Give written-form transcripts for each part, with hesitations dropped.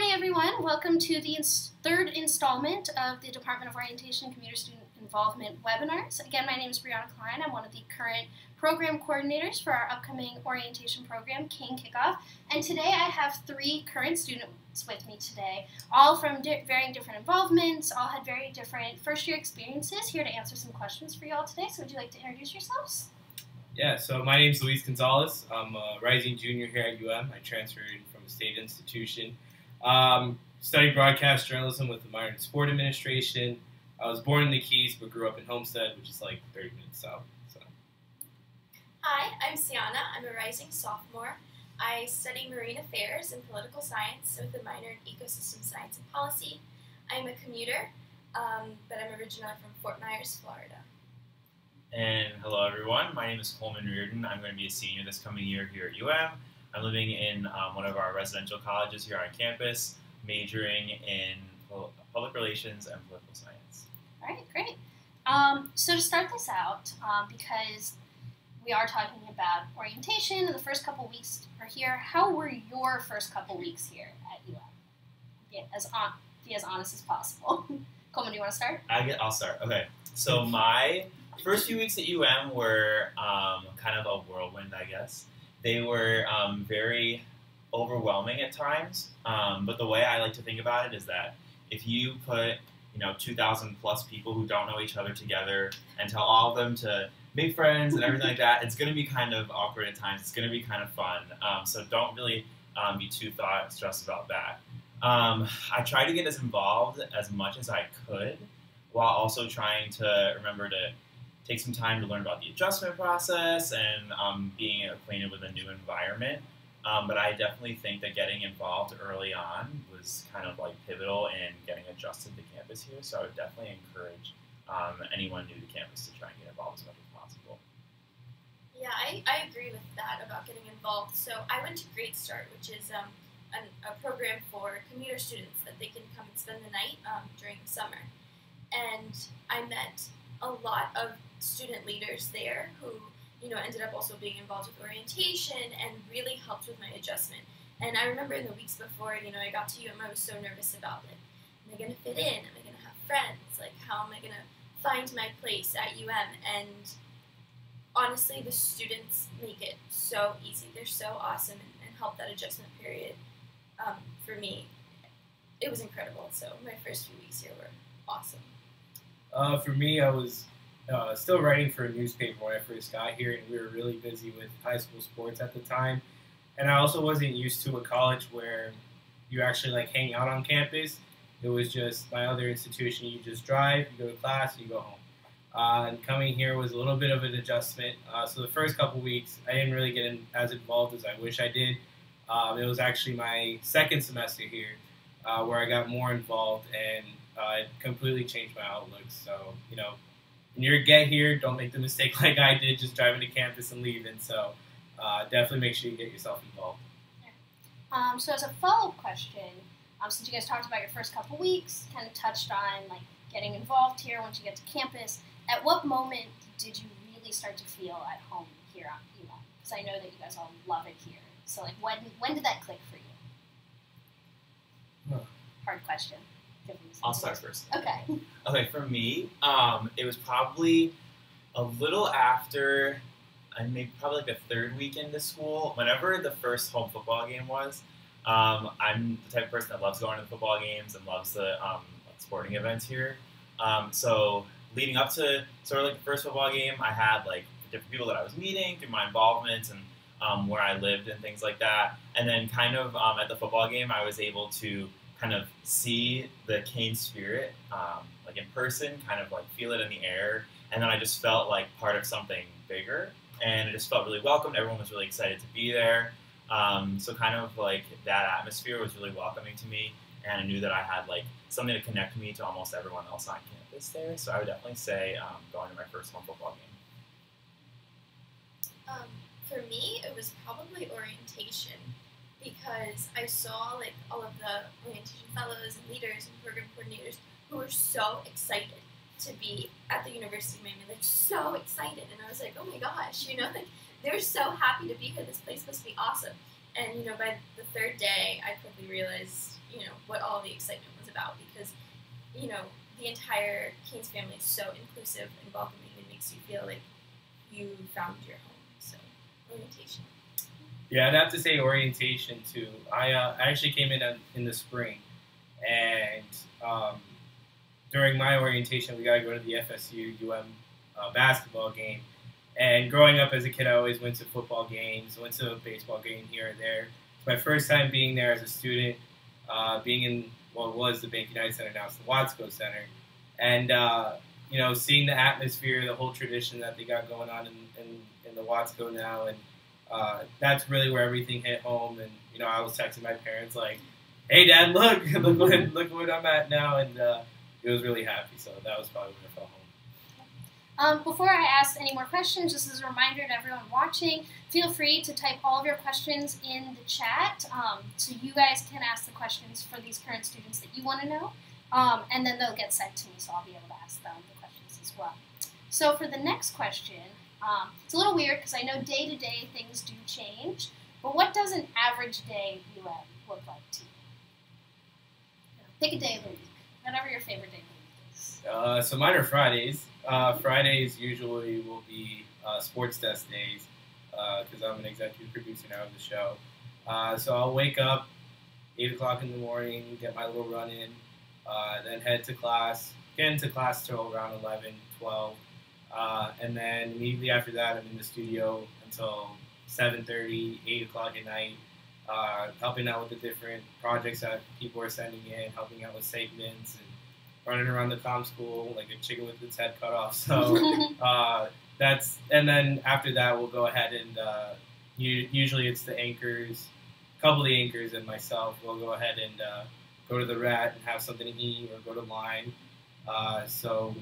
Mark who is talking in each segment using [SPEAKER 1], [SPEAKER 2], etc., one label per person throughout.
[SPEAKER 1] Hi everyone, welcome to the third installment of the Department of Orientation and Commuter Student Involvement webinars. Again, my name is Brianna Klein. I'm one of the current program coordinators for our upcoming orientation program, King Kickoff. And today I have three current students with me today, all from varying different involvements, all had very different first-year experiences, here to answer some questions for you all today. So would you like to introduce yourselves?
[SPEAKER 2] Yeah, so my name's Luis Gonzalez. I'm a rising junior here at I transferred from a state institution. Studied broadcast journalism with a minor in sport administration. I was born in the Keys, but grew up in Homestead, which is like 30 minutes south. So.
[SPEAKER 3] Hi, I'm Sienna. I'm a rising sophomore. I study marine affairs and political science with a minor in ecosystem science and policy. I'm a commuter, but I'm originally from Fort Myers, Florida.
[SPEAKER 4] And hello everyone, my name is Coleman Reardon. I'm going to be a senior this coming year here at I'm living in one of our residential colleges here on campus, majoring in public relations and political science.
[SPEAKER 1] All right, great. So to start this out, because we are talking about orientation and the first couple weeks are here, how were your first couple weeks here at Be as honest as possible. Coleman, do you want to start?
[SPEAKER 4] I'll start. Okay, so my first few weeks at were kind of a whirlwind, I guess. They were very overwhelming at times, but the way I like to think about it is that if you put 2,000 plus people who don't know each other together and tell all of them to make friends and everything like that, it's going to be kind of awkward at times. It's going to be kind of fun, so don't really be too stressed about that. I tried to get as involved as much as I could while also trying to remember to take some time to learn about the adjustment process and being acquainted with a new environment. But I definitely think that getting involved early on was kind of like pivotal in getting adjusted to campus here. So I would definitely encourage anyone new to campus to try and get involved as much as possible.
[SPEAKER 3] Yeah, I agree with that about getting involved. So I went to Great Start, which is a program for commuter students that they can come and spend the night during the summer. And I met a lot of student leaders there who ended up also being involved with orientation and really helped with my adjustment. And I remember in the weeks before, I got to I was so nervous about, like, am I going to fit in? Am I going to have friends? Like, how am I going to find my place at And honestly, the students make it so easy. They're so awesome and help that adjustment period for me. It was incredible. So my first few weeks here were awesome.
[SPEAKER 2] For me, I was still writing for a newspaper when I first got here, and we were really busy with high school sports at the time. And I also wasn't used to a college where you actually like hang out on campus. It was just my other institution. You just drive, you go to class, and you go home. And coming here was a little bit of an adjustment. So the first couple weeks, I didn't really get as involved as I wish I did. It was actually my second semester here where I got more involved, and it completely changed my outlook. So, when you get here, don't make the mistake like I did, just driving to campus and leaving. So definitely make sure you get yourself involved.
[SPEAKER 1] So as a follow-up question, since you guys talked about your first couple weeks, kind of touched on like getting involved here once you get to campus, at what moment did you really start to feel at home here at Because I know that you guys all love it here. So like when did that click for you? Hard question.
[SPEAKER 4] I'll start first.
[SPEAKER 1] Okay.
[SPEAKER 4] Okay, for me, it was probably a little after, maybe probably like the third week into school. Whenever the first home football game was, I'm the type of person that loves going to the football games and loves the sporting events here. So leading up to sort of like the first football game, I had like different people that I was meeting through my involvements and where I lived and things like that. And then kind of at the football game, I was able to kind of see the Cane spirit like in person, kind of like feel it in the air, and then I just felt like part of something bigger, and it just felt really welcomed. Everyone was really excited to be there, so kind of like that atmosphere was really welcoming to me, and I knew that I had like something to connect me to almost everyone else on campus there. So I would definitely say going to my first home football game.
[SPEAKER 3] For me, it was probably orientation, because I saw like all of the orientation fellows and leaders and program coordinators who were so excited to be at the University of Miami. They're so excited, and I was like, oh my gosh, like they're so happy to be here. This place must be awesome. And by the third day, I quickly realized, what all the excitement was about, because the entire Keynes family is so inclusive and welcoming. It makes you feel like you found your home. So orientation.
[SPEAKER 2] Yeah, I'd have to say orientation too. I actually came in the spring, and during my orientation, we got to go to the FSU basketball game. And growing up as a kid, I always went to football games, went to a baseball game here and there. It's my first time being there as a student, being in what was the Bank United Center, now it's the Watsco Center, and seeing the atmosphere, the whole tradition that they got going on in the Watsco now, and that's really where everything hit home. And I was texting my parents like, "Hey, Dad, look what I'm at now," and it was really happy. So that was probably when I felt home.
[SPEAKER 1] Before I ask any more questions, just as a reminder to everyone watching, feel free to type all of your questions in the chat, so you guys can ask the questions for these current students that you want to know, and then they'll get sent to me, so I'll be able to ask them the questions as well. So for the next question, it's a little weird because I know day-to-day things do change, but what does an average day at UM look like to you? Pick a day of the week, whatever your favorite day of the week is.
[SPEAKER 2] So mine are Fridays. Fridays usually will be sports desk days because I'm an executive producer now of the show. So I'll wake up 8 o'clock in the morning, get my little run in, then head to class, get into class till around 11, 12. And then immediately after that, I'm in the studio until 7:30, 8 o'clock at night, helping out with the different projects that people are sending in, helping out with segments, and running around the comm school like a chicken with its head cut off. So and then after that, we'll go ahead and usually it's the anchors, a couple of the anchors and myself. We'll go ahead and go to the Rat and have something to eat, or go to Line. So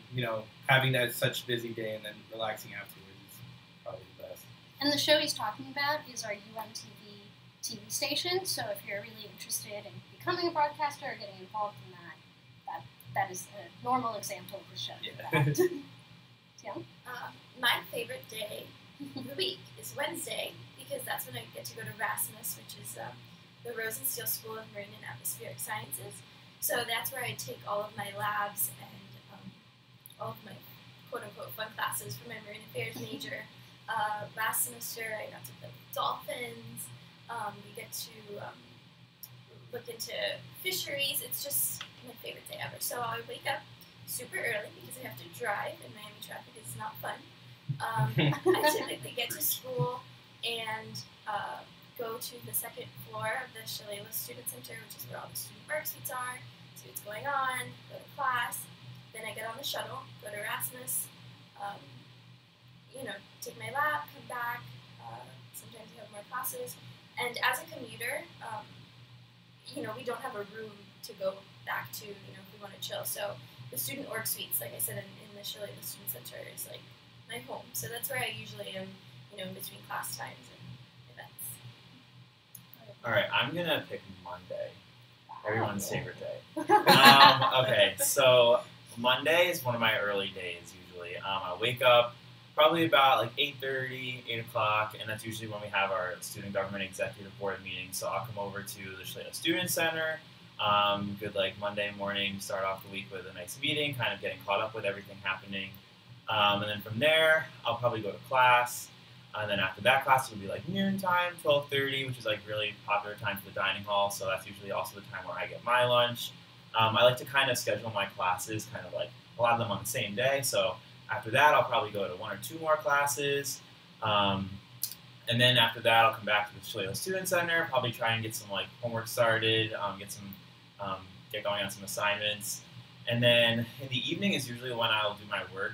[SPEAKER 2] having that such busy day and then relaxing afterwards is probably the best.
[SPEAKER 1] And the show he's talking about is our UMTV TV station. So if you're really interested in becoming a broadcaster or getting involved in that is a normal example of the show.
[SPEAKER 2] Yeah.
[SPEAKER 1] Yeah?
[SPEAKER 3] My favorite day of the week is Wednesday, because that's when I get to go to Rasmus, which is the Rosenstiel School of Marine and Atmospheric Sciences. So that's where I take all of my labs and all of my quote-unquote fun classes for my marine affairs major. Last semester I got to play with dolphins. We get to look into fisheries. It's just my favorite day ever. So I wake up super early because I have to drive, and Miami traffic is not fun. I typically get to school and go to the second floor of the Shalala Student Center, which is where all the student worksheets are, see what's going on, go to class. Then I get on the shuttle, go to Erasmus, take my lab, come back. Sometimes we have more classes. And as a commuter, we don't have a room to go back to, if we want to chill. So the student org suites, like I said, in the Shalala Student Center is like my home. So that's where I usually am, in between class times and events.
[SPEAKER 4] All right, I'm going to pick Monday. Everyone's favorite day. Okay, so Monday is one of my early days usually. I wake up probably about like 8:30, 8 o'clock, and that's usually when we have our Student Government Executive Board meeting. So I'll come over to the Shalala Student Center. Good Monday morning, start off the week with a nice meeting, kind of getting caught up with everything happening. And then from there, I'll probably go to class. And then after that class, it would be like noon time, 12:30, which is like really popular time for the dining hall. So that's usually also the time where I get my lunch. I like to kind of schedule my classes kind of like a lot of them on the same day. So after that, I'll probably go to 1 or 2 more classes. And then after that, I'll come back to the Shalala Student Center, probably try and get some like homework started, get going on some assignments. And then in the evening is usually when I'll do my work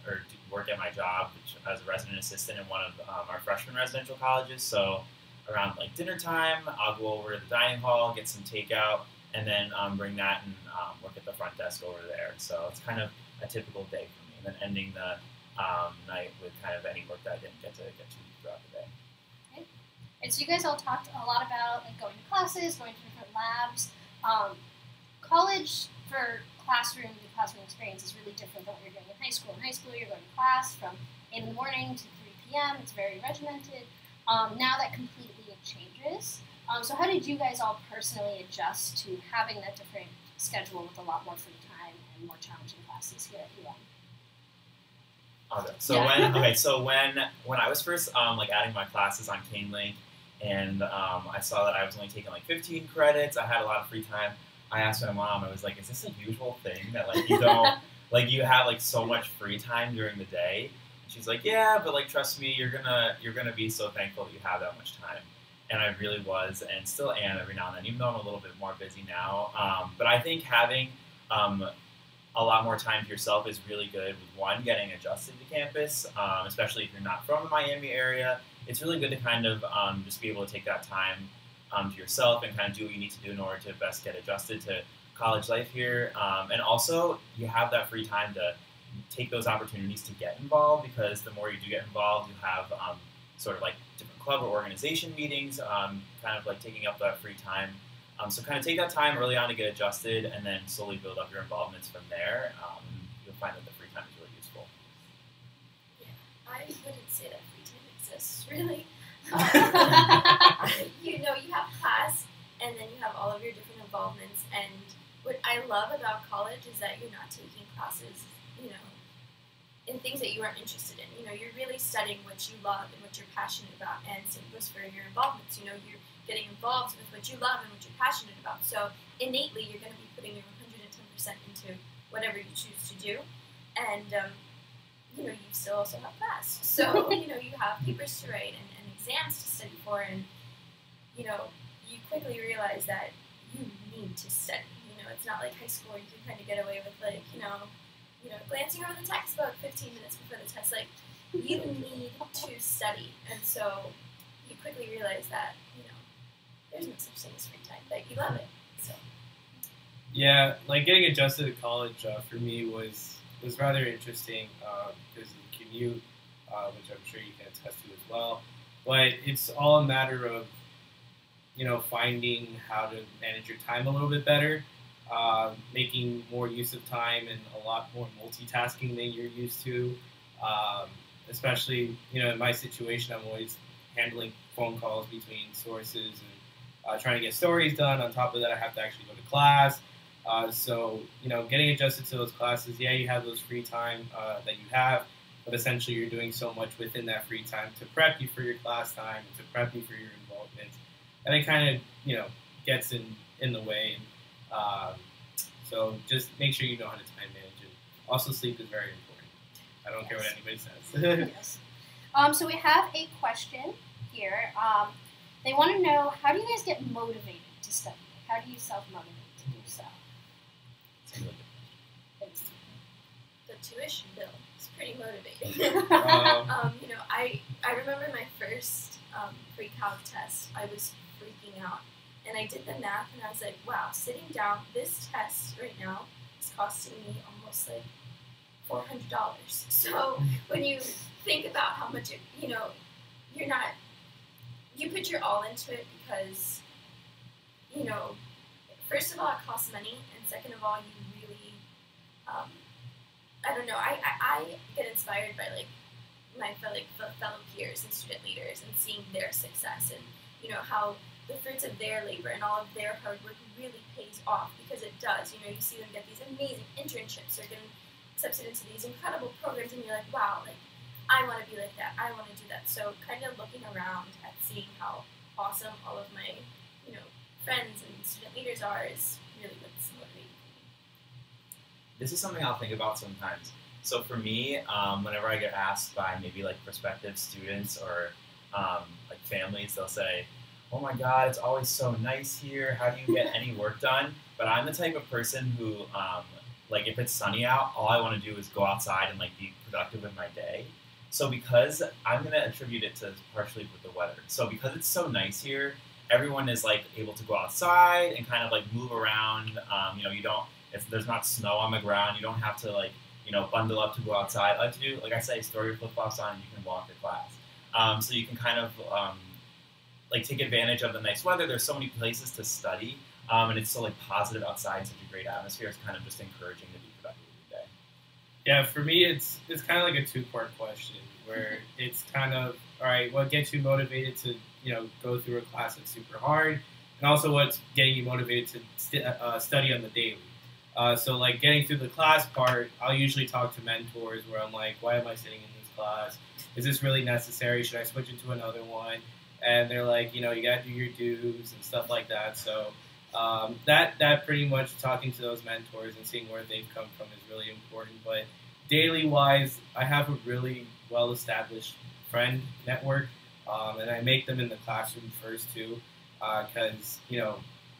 [SPEAKER 4] or work at my job, which as a resident assistant in one of our freshman residential colleges. So around like dinner time, I'll go over to the dining hall, get some takeout, and then bring that and work at the front desk over there. So it's kind of a typical day for me. And then ending the night with kind of any work that I didn't get to throughout the day.
[SPEAKER 1] Okay. And so you guys all talked a lot about like going to classes, going to different labs. College for classroom experience is really different than what you're doing in high school. In high school, you're going to class from 8 in the morning to 3 p.m. It's very regimented. Now that completely changes. So how did you guys all personally adjust to having that different schedule with a lot more free time and more challenging classes here at UM?
[SPEAKER 4] Okay. So
[SPEAKER 1] Yeah.
[SPEAKER 4] when I was first like adding my classes on Canelink, and I saw that I was only taking like 15 credits, I had a lot of free time. I asked my mom, I was like, "Is this a usual thing that like you don't like you have like so much free time during the day?" And she's like, "Yeah, but like trust me, you're gonna be so thankful that you have that much time." And I really was, and still am every now and then, even though I'm a little bit more busy now. But I think having um, a lot more time to yourself is really good with one, getting adjusted to campus, especially if you're not from the Miami area. It's really good to kind of just be able to take that time to yourself and kind of do what you need to do in order to best get adjusted to college life here. And also, you have that free time to take those opportunities to get involved, because the more you do get involved, you have sort of like different club or organization meetings, kind of like taking up that free time. So kind of take that time early on to get adjusted, and then slowly build up your involvements from there. You'll find that the free time is really useful.
[SPEAKER 3] Yeah, I wouldn't say that free time exists, really. You have class, and then you have all of your different involvements, and what I love about college is that you're not taking classes, in things that you aren't interested in. You're really studying what you love and what you're passionate about, and same goes for your involvements. You're getting involved with what you love and what you're passionate about. So innately, you're going to be putting your 110% into whatever you choose to do, and you still also have class. So you have papers to write and exams to study for, and you quickly realize that you need to study. It's not like high school where you can kind of get away with like glancing over the textbook 15 minutes before the test. Like, you need to study, and so you quickly realize that there's no such thing as free time, but you love it. So
[SPEAKER 2] Yeah, like getting adjusted to college for me was rather interesting because of the commute, which I'm sure you can attest to as well. But it's all a matter of finding how to manage your time a little bit better, making more use of time and a lot more multitasking than you're used to. Especially in my situation, I'm always handling phone calls between sources and trying to get stories done. On top of that, I have to actually go to class. So, getting adjusted to those classes, yeah, you have those free time that you have, but essentially you're doing so much within that free time to prep you for your class time, to prep you for your involvements. And it kind of, gets in the way. So just make sure you know how to time manage it. Also, sleep is very important. I don't care what anybody says.
[SPEAKER 1] Yes. So we have a question here. They want to know, how do you guys get motivated to study? How do you self-motivate to do so?
[SPEAKER 3] The tuition bill is pretty motivating. I remember my first pre-calc test. I was freaking out, and I did the math, and I was like, wow, sitting down, this test right now is costing me almost like $400. So when you think about how much you put your all into it because, first of all, it costs money, and second of all, you really, I don't know, I get inspired by, like, my fellow peers and student leaders and seeing their success and, how the fruits of their labor and all of their hard work really pays off, because it does. You see them get these amazing internships or getting accepted into these incredible programs, and you're like, wow, like, I want to be like that. I want to do that. So kind of looking around at seeing how awesome all of my, friends and student leaders are is really what's motivating me.
[SPEAKER 4] This is something I'll think about sometimes. So for me, whenever I get asked by maybe like prospective students or like families, they'll say, "Oh my God, it's always so nice here. How do you get any work done?" But I'm the type of person who, like, if it's sunny out, all I want to do is go outside and like be productive in my day. So because I'm gonna attribute it to partially with the weather. So because it's so nice here, everyone is like able to go outside and kind of like move around. There's not snow on the ground. You don't have to like bundle up to go outside. I like to do, like I say, store your flip flops on and you can walk to class. So you can kind of like take advantage of the nice weather. There's so many places to study, and it's so like positive outside, such a great atmosphere. It's kind of just encouraging to be productive every day.
[SPEAKER 2] Yeah, for me, it's kind of like a two-part question where it's kind of, all right, what gets you motivated to go through a class that's super hard, and also what's getting you motivated to study on the daily. So like getting through the class part, I'll usually talk to mentors where I'm like, why am I sitting in this class? Is this really necessary? Should I switch into another one? And they're like, you gotta do your dues and stuff like that. So that pretty much talking to those mentors and seeing where they've come from is really important. But daily wise, I have a really well established friend network, and I make them in the classroom first too, because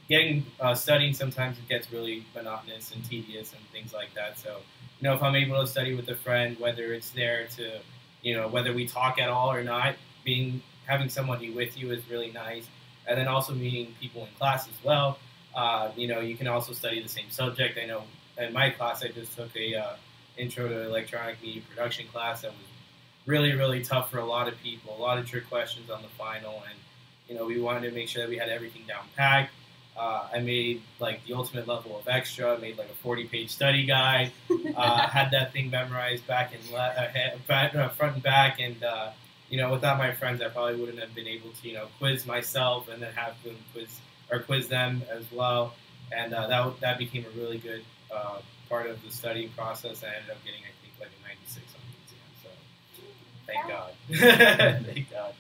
[SPEAKER 2] getting studying sometimes it gets really monotonous and tedious and things like that. So if I'm able to study with a friend, whether it's there to whether we talk at all or not, having somebody with you is really nice. And then also meeting people in class as well. You can also study the same subject. I know in my class I just took a intro to electronic media production class that was really, really tough for a lot of people. A lot of trick questions on the final, and we wanted to make sure that we had everything down packed. I made like the ultimate level of extra. I made like a 40-page study guide. Had that thing memorized back and front and back, and without my friends, I probably wouldn't have been able to quiz myself and then have them quiz them as well. And that became a really good part of the studying process. I ended up getting, I think, like a 96 on the exam. So thank God. Thank God.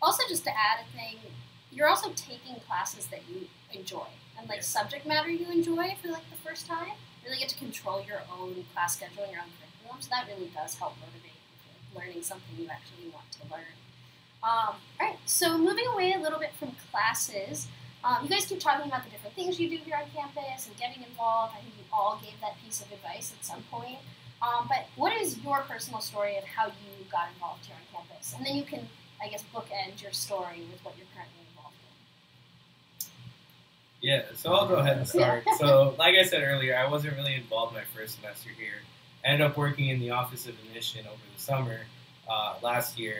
[SPEAKER 1] Also, just to add a thing, you're also taking classes that you enjoy and like subject matter you enjoy for like the first time. You really get to control your own class schedule and your own curriculum. So that really does help motivate you to learning something you actually want to learn. All right, so moving away a little bit from classes, you guys keep talking about the different things you do here on campus and getting involved. I think you all gave that piece of advice at some point. But what is your personal story of how you got involved here on campus? And then you can, I guess, bookend your story with what you're currently involved in.
[SPEAKER 2] Yeah, so I'll go ahead and start. So, like I said earlier, I wasn't really involved my first semester here. I ended up working in the Office of Admission over the summer last year,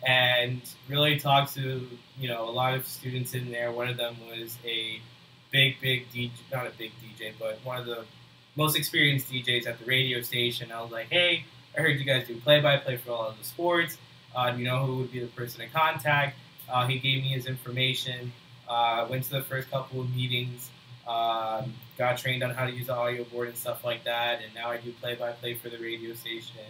[SPEAKER 2] and really talked to a lot of students in there. One of them was a big DJ, not a big DJ, but one of the most experienced DJs at the radio station. I was like, hey, I heard you guys do play-by-play for all of the sports. Do you know who would be the person to contact? He gave me his information. Went to the first couple of meetings. Got trained on how to use the audio board and stuff like that. And now I do play-by-play for the radio station.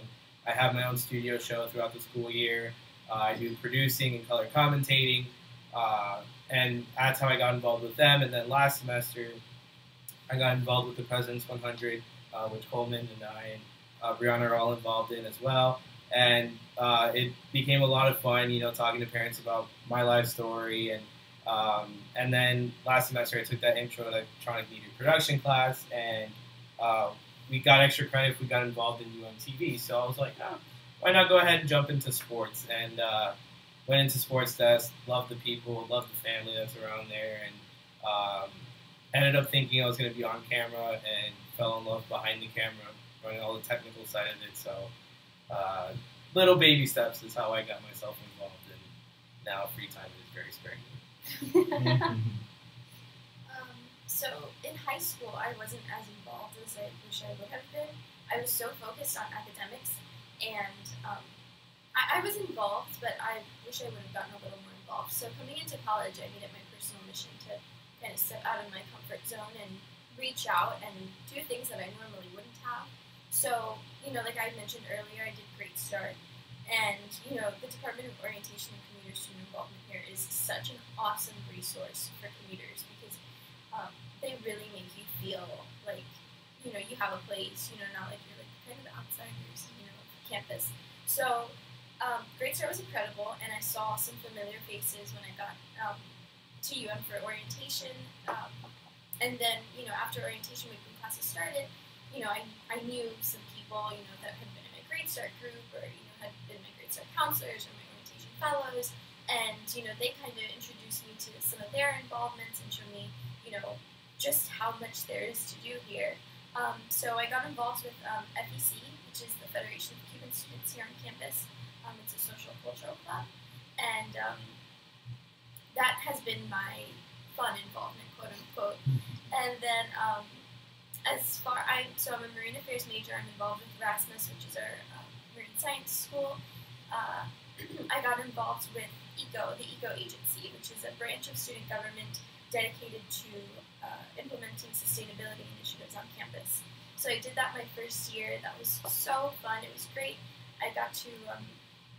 [SPEAKER 2] I have my own studio show throughout the school year. I do producing and color commentating. And that's how I got involved with them. And then last semester, I got involved with the President's 100, which Coleman and I and Brianna are all involved in as well. And it became a lot of fun, talking to parents about my life story. And then last semester, I took that intro to electronic media production class, and we got extra credit if we got involved in UMTV. So I was like, oh, why not go ahead and jump into sports? And went into sports desk, loved the people, loved the family that's around there, and ended up thinking I was going to be on camera and fell in love behind the camera, running all the technical side of it. So little baby steps is how I got myself involved, and now free time is very sparing.
[SPEAKER 3] So in high school, I wasn't as involved as I wish I would have been. I was so focused on academics, and I was involved, but I wish I would have gotten a little more involved. So coming into college, I made it my personal mission to kind of step out of my comfort zone and reach out and do things that I normally wouldn't have. So, like I mentioned earlier, I did Great Start. And, the Department of Orientation and Commuter Student Involvement here is such an awesome resource for commuters because they really make you feel like, you have a place, not like you're like kind of the outsiders, campus. So, Great Start was incredible, and I saw some familiar faces when I got to UM for orientation. And then, after orientation week when classes started, I knew some people, that had been in my Great Start group or, had been my Great Start counselors or my orientation fellows. And, they kind of introduced me to some of their involvements and showed me, just how much there is to do here. So I got involved with FEC, which is the Federation of Cuban Students here on campus. It's a social cultural club. And that has been my fun involvement, quote unquote. And then I'm a marine affairs major. I'm involved with Erasmus, which is our marine science school. I got involved with the ECO agency, which is a branch of student government dedicated to implementing sustainability initiatives on campus. So I did that my first year. That was so fun. It was great. I got to,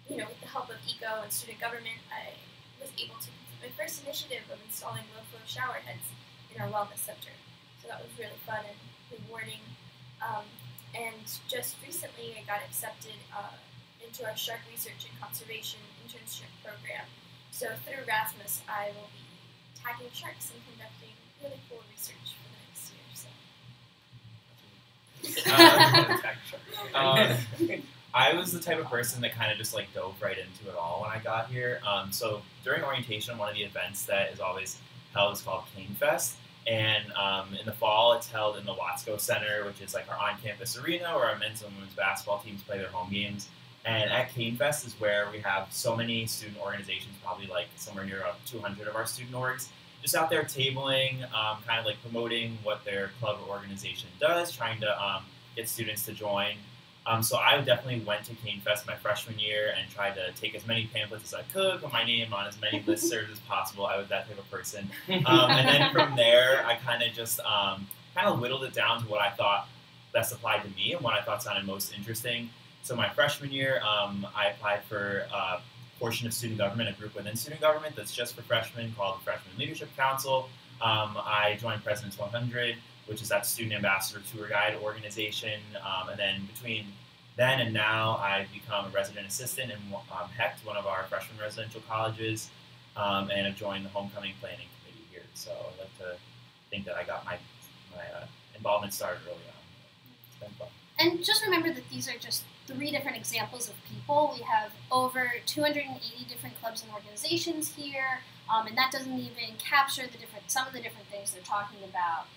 [SPEAKER 3] with the help of ECO and student government, I was able to complete my first initiative of installing low-flow shower heads in our wellness center. So that was really fun and rewarding. And just recently, I got accepted into our shark research and conservation internship program. So through Erasmus, I will be tagging sharks and conducting really cool research for the next year. So.
[SPEAKER 4] I was the type of person that kind of just like dove right into it all when I got here. So during orientation, one of the events that is always held is called Cane Fest. And in the fall, it's held in the Watsco Center, which is like our on-campus arena where our men's and women's basketball teams play their home games. And at Cane Fest is where we have so many student organizations, probably like somewhere near 200 of our student orgs, just out there tabling, kind of like promoting what their club or organization does, trying to get students to join. So I definitely went to Cane Fest my freshman year and tried to take as many pamphlets as I could, put my name on as many listservs as possible. I was that type of person. And then from there, I kind of just kind of whittled it down to what I thought best applied to me and what I thought sounded most interesting. So my freshman year, I applied for a portion of student government, a group within student government that's just for freshmen called the Freshman Leadership Council. I joined President's 100, which is that student ambassador tour guide organization. And then between then and now, I've become a resident assistant in HECT, one of our freshman residential colleges, and I've joined the homecoming planning committee here. So I'd like to think that I got my involvement started early on. It's been fun.
[SPEAKER 1] And just remember that these are just 3 different examples of people. We have over 280 different clubs and organizations here, and that doesn't even capture some of the different things they're talking about,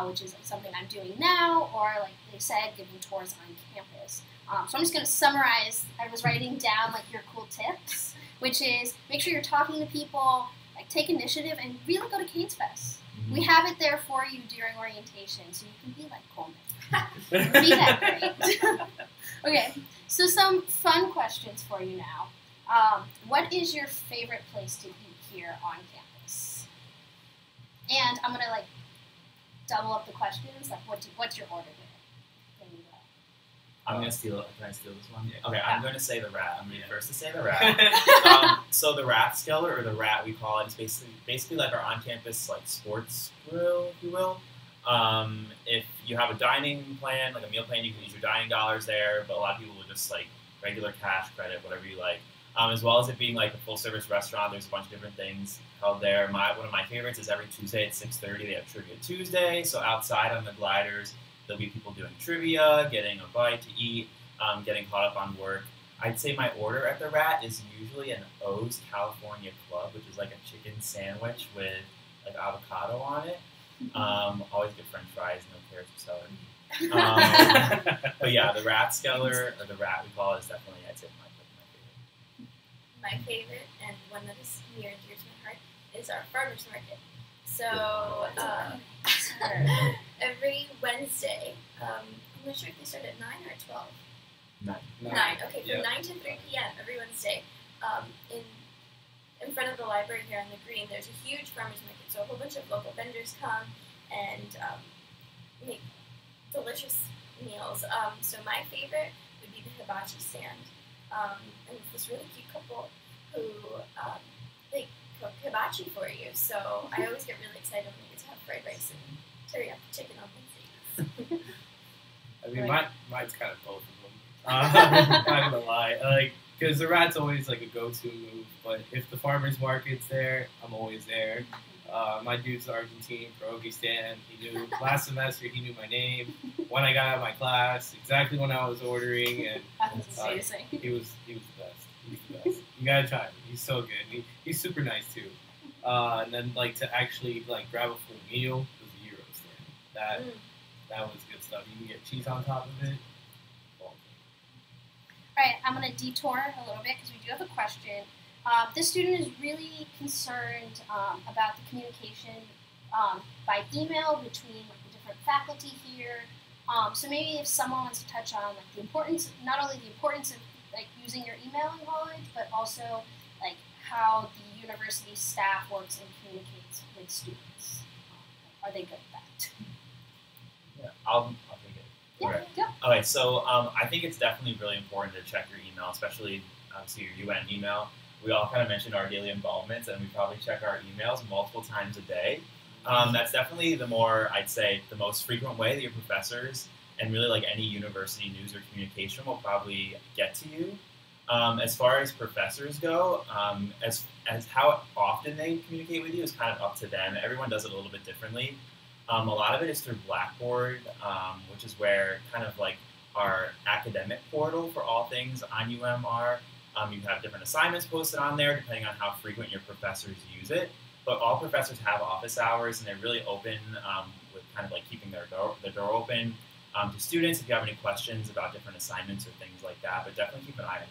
[SPEAKER 1] which is something I'm doing now, or like they said, giving tours on campus. So I'm just going to summarize. I was writing down like your cool tips, which is make sure you're talking to people, like take initiative, and really go to Canes Fest. Mm-hmm. We have it there for you during orientation, so you can be like Coleman. Be that great. Okay, so some fun questions for you now. What is your favorite place to eat here on campus? And I'm going to like double up the questions. Like, what's your order here?
[SPEAKER 4] I'm going to steal it. Can I steal this one? Yeah. Okay, I'm going to say the Rat. I'm going to be first to say the Rat. So the Rathskeller, or the Rat we call it, is basically like our on-campus like sports grill, if you will. If you have a dining plan, like a meal plan, you can use your dining dollars there, but a lot of people will just like regular cash, credit, whatever you like. As well as it being like a full-service restaurant, there's a bunch of different things held there. One of my favorites is every Tuesday at 6:30 they have Trivia Tuesday. So outside on the gliders, there'll be people doing trivia, getting a bite to eat, getting caught up on work. I'd say my order at the Rat is usually an O's California Club, which is like a chicken sandwich with like avocado on it. Always get French fries, no carrots or celery. But yeah, the Rathskeller, or the Rat we call it, is definitely, I'd say, my favorite.
[SPEAKER 3] My favorite, and one that is near and dear to my heart, is our farmers market. So every Wednesday, I'm not sure if they start at 9 or 12. 9. Okay, from 9 to 3 p.m. every Wednesday, in front of the library here on the green, there's a huge farmers market. So a whole bunch of local vendors come and make delicious meals. So my favorite would be the hibachi stand. And it's this really cute couple who they cook hibachi for you. So I always get really excited when we get to have fried rice and teriyaki chicken on Wednesdays.
[SPEAKER 2] I mean, mine's kind of both of them. I'm not gonna lie, because the Rat's always like a go-to move. But if the farmers market's there, I'm always there. My dude's the Argentine pierogi stand. He knew last semester. He knew my name when I got out of my class, exactly when I was ordering, and he was the best. He's the best. You gotta try him. He's so good. He's super nice too. And then like to actually like grab a full meal was the Euro stand. That was good stuff. You can get cheese on top of it.
[SPEAKER 1] Alright, I'm going to detour a little bit because we do have a question. This student is really concerned about the communication by email between the different faculty here. So maybe if someone wants to touch on like the importance, not only the importance of like using your email in college, but also like how the university staff works and communicates with students. Are they good at that?
[SPEAKER 4] Yeah, I'll take it.
[SPEAKER 1] Yeah,
[SPEAKER 4] Okay.
[SPEAKER 1] yeah.
[SPEAKER 4] Okay, so I think it's definitely really important to check your email, especially obviously your UN email. We all kind of mentioned our daily involvements, and we probably check our emails multiple times a day. That's definitely the more, I'd say, the most frequent way that your professors and really like any university news or communication will probably get to you. As far as professors go, as how often they communicate with you is kind of up to them. Everyone does it a little bit differently. A lot of it is through Blackboard, which is where kind of like our academic portal for all things on UM are. You have different assignments posted on there depending on how frequent your professors use it. But all professors have office hours, and they're really open with kind of like keeping their door open to students if you have any questions about different assignments or things like that. But definitely keep an eye on it.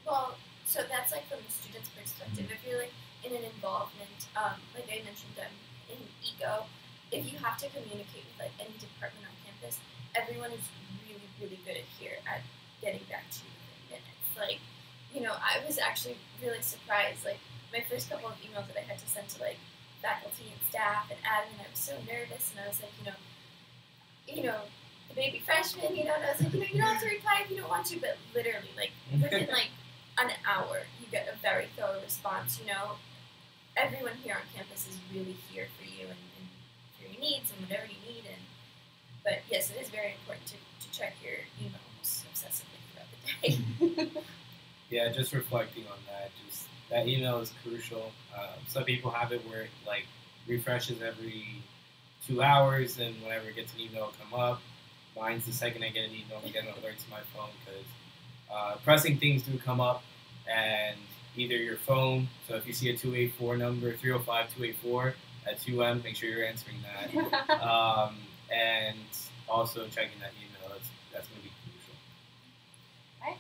[SPEAKER 3] Well, so that's like from the student's perspective. If you're like in an involvement, like I mentioned, in ECO, if you have to communicate with like any department on campus, everyone is really, really good at getting back to you within minutes. Like, you know, I was actually really surprised. Like my first couple of emails that I had to send to like faculty and staff and admin, I was so nervous, and I was like, the baby freshman, and I was like, you don't have to reply if you don't want to, but literally, like within like an hour, you get a very thorough response. Everyone here on campus is really here for you and for your needs and whatever you need. But yes, it is very important to check your email almost obsessively throughout the day.
[SPEAKER 2] Yeah, just reflecting on that, just that email is crucial. Some people have it where it like refreshes every 2 hours, and whenever it gets an email, it'll come up. Mine's the second I get an email, I get an alert to my phone because pressing things do come up, and either your phone, so if you see a 284 number, 305-284, that's UM, make sure you're answering that. And also checking that email, that's going to be crucial.
[SPEAKER 1] Right.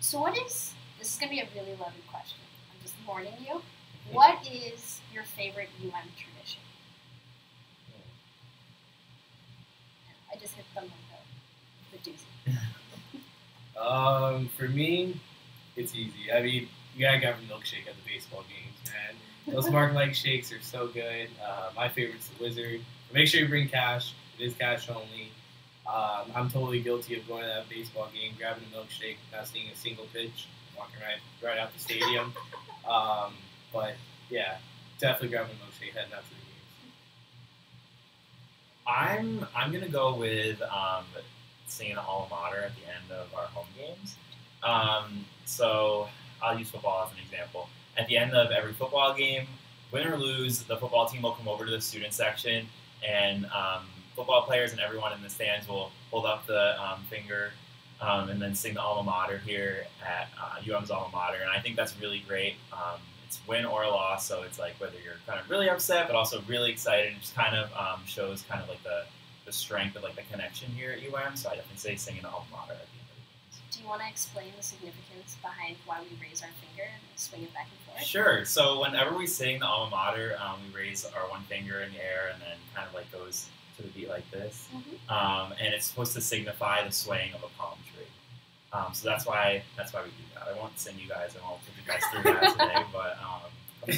[SPEAKER 1] So this is going to be a really loaded question. I'm just warning you. What is your favorite UM tradition? I just hit them with the doozy.
[SPEAKER 2] For me, it's easy. I mean, you gotta have a milkshake at the baseball games, man. Those Mark Light shakes are so good. My favorite's the Wizard. Make sure you bring cash. It is cash only. I'm totally guilty of going to that baseball game, grabbing a milkshake, not seeing a single pitch, walking right out the stadium. But yeah, definitely grabbing a milkshake, heading out to the games.
[SPEAKER 4] I'm gonna go with singing the alma mater at the end of our home games. So I'll use football as an example. At the end of every football game, win or lose, the football team will come over to the student section, and football players and everyone in the stands will hold up the finger and then sing the alma mater here at UM's alma mater. And I think that's really great. It's win or loss, so it's like whether you're kind of really upset but also really excited. It just kind of shows kind of like the strength of like the connection here at UM. So I definitely say singing the alma mater at the end of the games.
[SPEAKER 1] Do you want to explain the significance behind why we raise our finger and swing it back and forth?
[SPEAKER 4] Sure. So whenever we sing the alma mater, we raise our one finger in the air and then kind of like goes to the beat like this.
[SPEAKER 1] Mm-hmm.
[SPEAKER 4] And it's supposed to signify the swaying of a palm tree. So that's why we do that. I won't send you guys, I won't put you guys through that today, but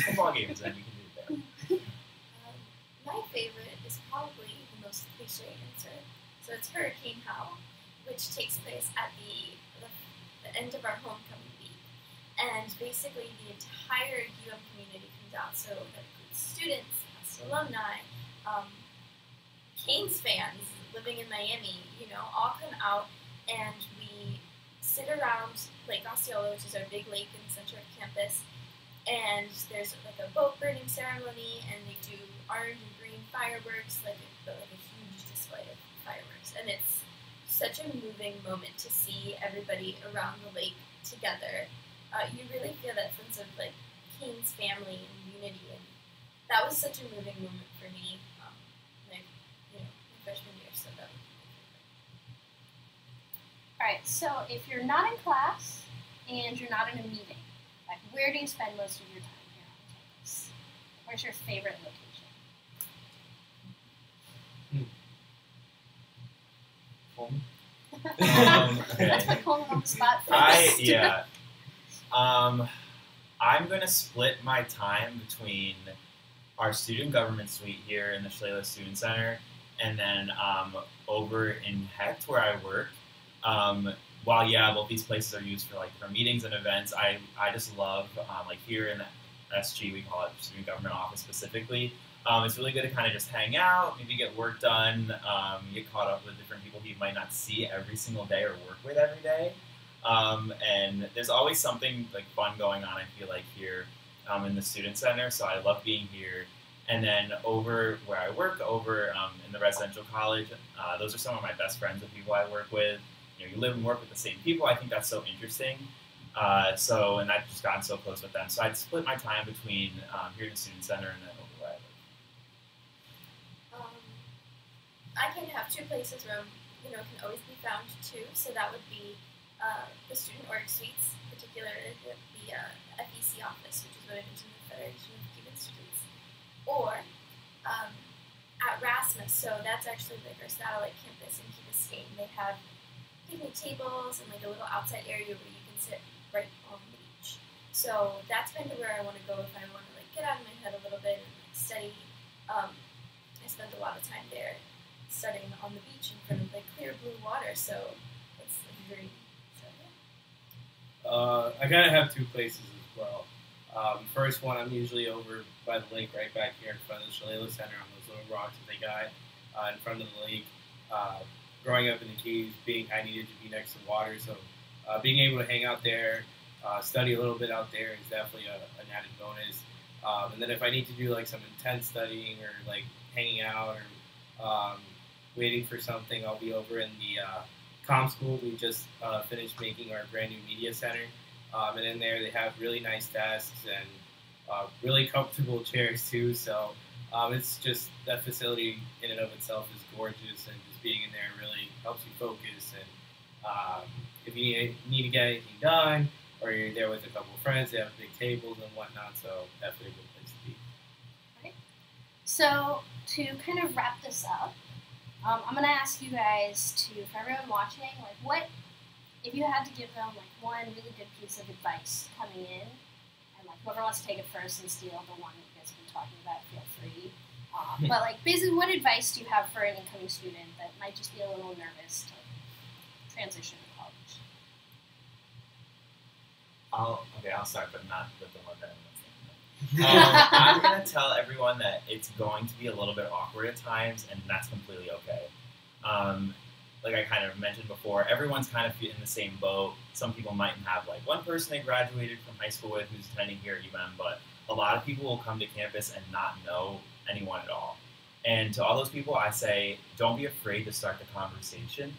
[SPEAKER 4] football games, then you can do it there.
[SPEAKER 3] My favorite is probably the most cliche answer. So it's Hurricane Howl, which takes place at the end of our homecoming week. And basically the entire UM community comes out. So that includes students, past alumni, Canes fans living in Miami, all come out, and we sit around Lake Osceola, which is our big lake in the center of campus, and there's like a boat burning ceremony, and they do orange and green fireworks, like a huge display of fireworks, and it's such a moving moment to see everybody around the lake together. You really feel that sense of like Canes family and unity, and that was such a moving moment for me. My freshman year, so that was
[SPEAKER 1] Alright, so if you're not in class and you're not in a meeting, like where do you spend most of your time here on campus? Where's your favorite location?
[SPEAKER 4] Okay.
[SPEAKER 1] That's my calling on the spot first.
[SPEAKER 4] I'm gonna split my time between our student government suite here in the Shalala Student Center, and then over in Hecht where I work. While both these places are used for like for meetings and events, I just love like here in the SG we call it student government office specifically. It's really good to kind of just hang out, maybe get work done, get caught up with different people who you might not see every single day or work with every day. And there's always something like fun going on, I feel like, here in the student center, so I love being here. And then over where I work, over in the residential college, those are some of my best friends, the people I work with. You know, you live and work with the same people. I think that's so interesting. And I've just gotten so close with them. So I'd split my time between here in the student center and then over where I live.
[SPEAKER 3] I kind of have two places where can always be found too. So that would be the student org suites, particularly the FEC office, which is what I mentioned, the Federation of Cuban Students, or at Rasmus. So that's actually like our satellite campus in Key Biscayne. They have picnic tables and like a little outside area where you can sit right on the beach. So that's kind of where I want to go if I want to like get out of my head a little bit and like study. I spent a lot of time there studying on the beach in front of like clear blue water, so it's like a dream. So, yeah.
[SPEAKER 2] I kind of have two places as well. First one, I'm usually over by the lake right back here in front of the Shalala Center on those little rocks that they got in front of the lake. Growing up in the Keys, I needed to be next to water, so being able to hang out there, study a little bit out there is definitely an added bonus. And then if I need to do like some intense studying or like hanging out or waiting for something, I'll be over in the comm school. We just finished making our brand new media center, and in there they have really nice desks and really comfortable chairs too. So it's just that facility in and of itself is gorgeous, and just being in there really helps you focus. And if you need to get anything done, or you're there with a couple of friends, they have big tables and whatnot. So definitely a good place to be.
[SPEAKER 1] Right. So to kind of wrap this up, I'm gonna ask you guys for everyone watching, like, what if you had to give them like one really good piece of advice coming in, and like whoever wants to take it first and steal the one you guys have been talking about, feel free. But like basically, what advice do you have for an incoming student that might just be a little nervous to transition to college?
[SPEAKER 4] I'll start, but not with the one that I'm going to tell everyone that it's going to be a little bit awkward at times, and that's completely okay. Like I kind of mentioned before, everyone's kind of in the same boat. Some people might have like one person they graduated from high school with who's attending here at UM, but a lot of people will come to campus and not know anyone at all. And to all those people, I say, don't be afraid to start the conversation.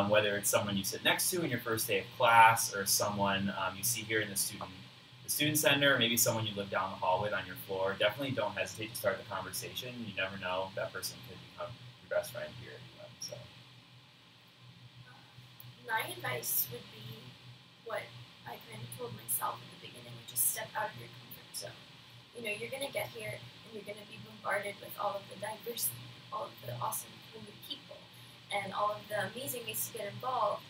[SPEAKER 4] Whether it's someone you sit next to in your first day of class, or someone you see here in the student center, or maybe someone you live down the hall with on your floor, definitely don't hesitate to start the conversation. You never know, that person could become your best friend here at UM. So.
[SPEAKER 3] My advice would be what I kind of told myself in the beginning, which is step out of your comfort zone. You're going to get here and you're going to be bombarded with all of the diversity, all of the awesome, cool new people, and all of the amazing ways to get involved.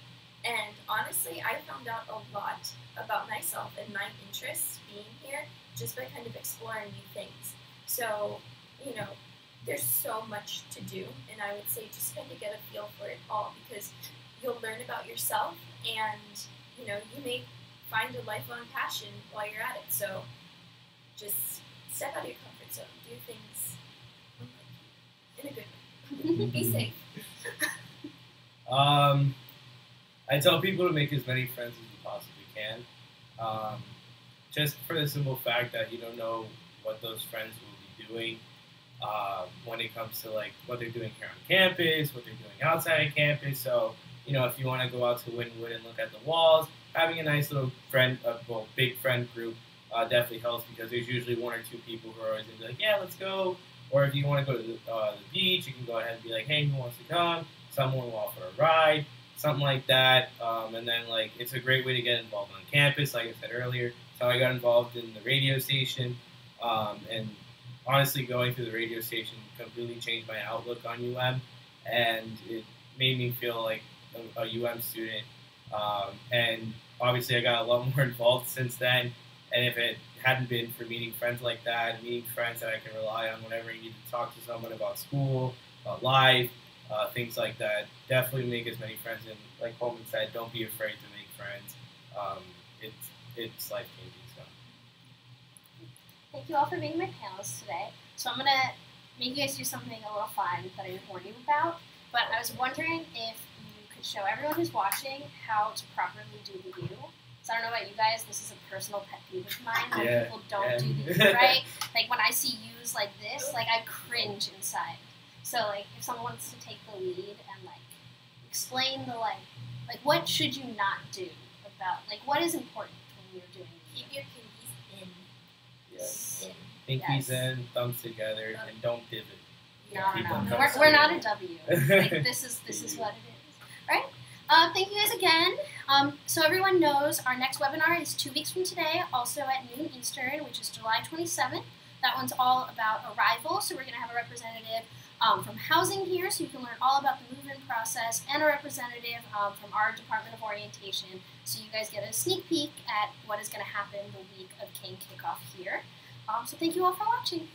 [SPEAKER 3] And honestly, I found out a lot about myself and my interests being here just by kind of exploring new things. So, there's so much to do, and I would say just kind of get a feel for it all, because you'll learn about yourself, and, you may find a lifelong passion while you're at it. So just step out of your comfort zone, do things in a good way. Be safe.
[SPEAKER 2] I tell people to make as many friends as you possibly can, just for the simple fact that you don't know what those friends will be doing when it comes to like what they're doing here on campus, what they're doing outside of campus. So, if you want to go out to Wynwood and look at the walls, having a nice little big friend group definitely helps, because there's usually one or two people who are always going to be like, yeah, let's go. Or if you want to go to the beach, you can go ahead and be like, hey, who wants to come? Someone will offer a ride, something like that. And then, like, it's a great way to get involved on campus, like I said earlier. So I got involved in the radio station. And honestly, going through the radio station completely changed my outlook on UM. And it made me feel like a UM student. And obviously, I got a lot more involved since then. And if it hadn't been for meeting friends like that, meeting friends that I can rely on whenever you need to talk to someone about school, about life, things like that, definitely make as many friends. And like Coleman said, don't be afraid to make friends. It's life changing. So.
[SPEAKER 1] Thank you all for being my panelists today. So I'm going to make you guys do something a little fun that I didn't warn you about. But I was wondering if you could show everyone who's watching how to properly do the U. So I don't know about you guys, this is a personal pet peeve of mine when people don't do the U right. Like when I see U's like this, like I cringe inside. So like if someone wants to take the lead and like explain the like what should you not do about like what is important when you're doing the U?
[SPEAKER 3] Keep your pinkies in.
[SPEAKER 2] Yes. Pinkies in, thumbs together, and don't pivot.
[SPEAKER 1] No. We're not a W. Like, this is what it is, right? Thank you guys again. So everyone knows our next webinar is 2 weeks from today, also at noon Eastern, which is July 27th. That one's all about arrival, so we're going to have a representative from housing here, so you can learn all about the move-in process, and a representative from our Department of Orientation, so you guys get a sneak peek at what is going to happen the week of King Kickoff here. So thank you all for watching.